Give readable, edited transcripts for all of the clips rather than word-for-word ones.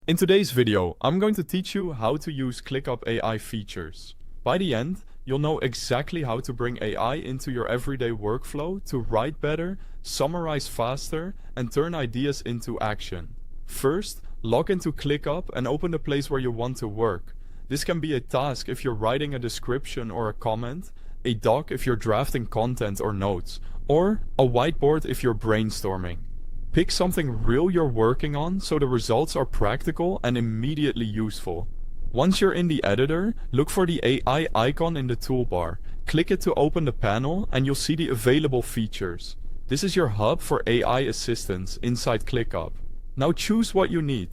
In today's video, I'm going to teach you how to use ClickUp AI features. By the end, you'll know exactly how to bring AI into your everyday workflow to write better, summarize faster, and turn ideas into action. First, log into ClickUp and open the place where you want to work. This can be a task if you're writing a description or a comment, a doc if you're drafting content or notes, or a whiteboard if you're brainstorming. Pick something real you're working on so the results are practical and immediately useful. Once you're in the editor, look for the AI icon in the toolbar. Click it to open the panel and you'll see the available features. This is your hub for AI assistance inside ClickUp. Now choose what you need.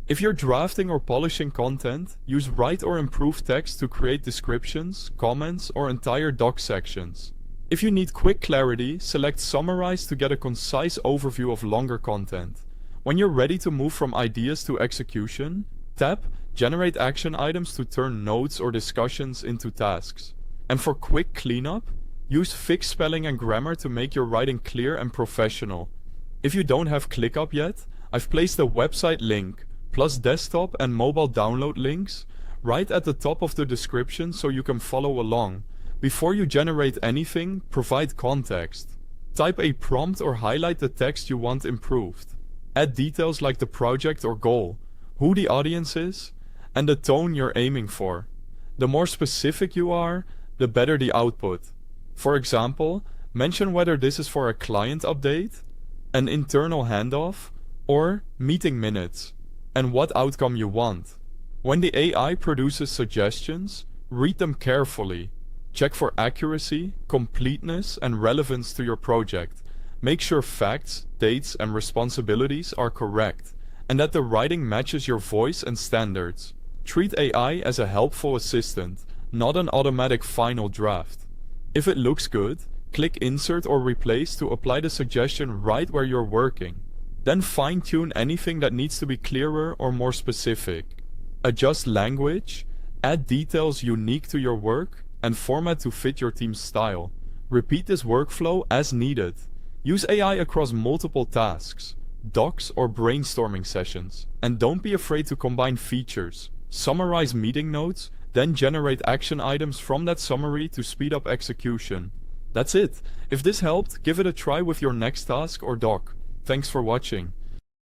If you're drafting or polishing content, use write or improve text to create descriptions, comments, or entire doc sections. If you need quick clarity, select Summaries to get a concise overview of longer content. When you're ready to move from ideas to execution, tap Generate Action Items to turn notes or discussions into tasks. And for quick cleanup, use fixed spelling and grammar to make your writing clear and professional. If you don't have ClickUp yet, I've placed a website link, plus desktop and mobile download links, right at the top of the description so you can follow along. Before you generate anything, provide context. Type a prompt or highlight the text you want improved. Add details like the project or goal, who the audience is, and the tone you're aiming for. The more specific you are, the better the output. For example, mention whether this is for a client update, an internal handoff, or meeting minutes, and what outcome you want. When the AI produces suggestions, read them carefully. Check for accuracy, completeness, and relevance to your project. Make sure facts, dates, and responsibilities are correct, and that the writing matches your voice and standards. Treat AI as a helpful assistant, not an automatic final draft. If it looks good, click Insert or Replace to apply the suggestion right where you're working. Then fine-tune anything that needs to be clearer or more specific. Adjust language, add details unique to your work, and format to fit your team's style. Repeat this workflow as needed. Use AI across multiple tasks, docs or brainstorming sessions. And don't be afraid to combine features. Summarize meeting notes, then generate action items from that summary to speed up execution. That's it. If this helped, give it a try with your next task or doc. Thanks for watching.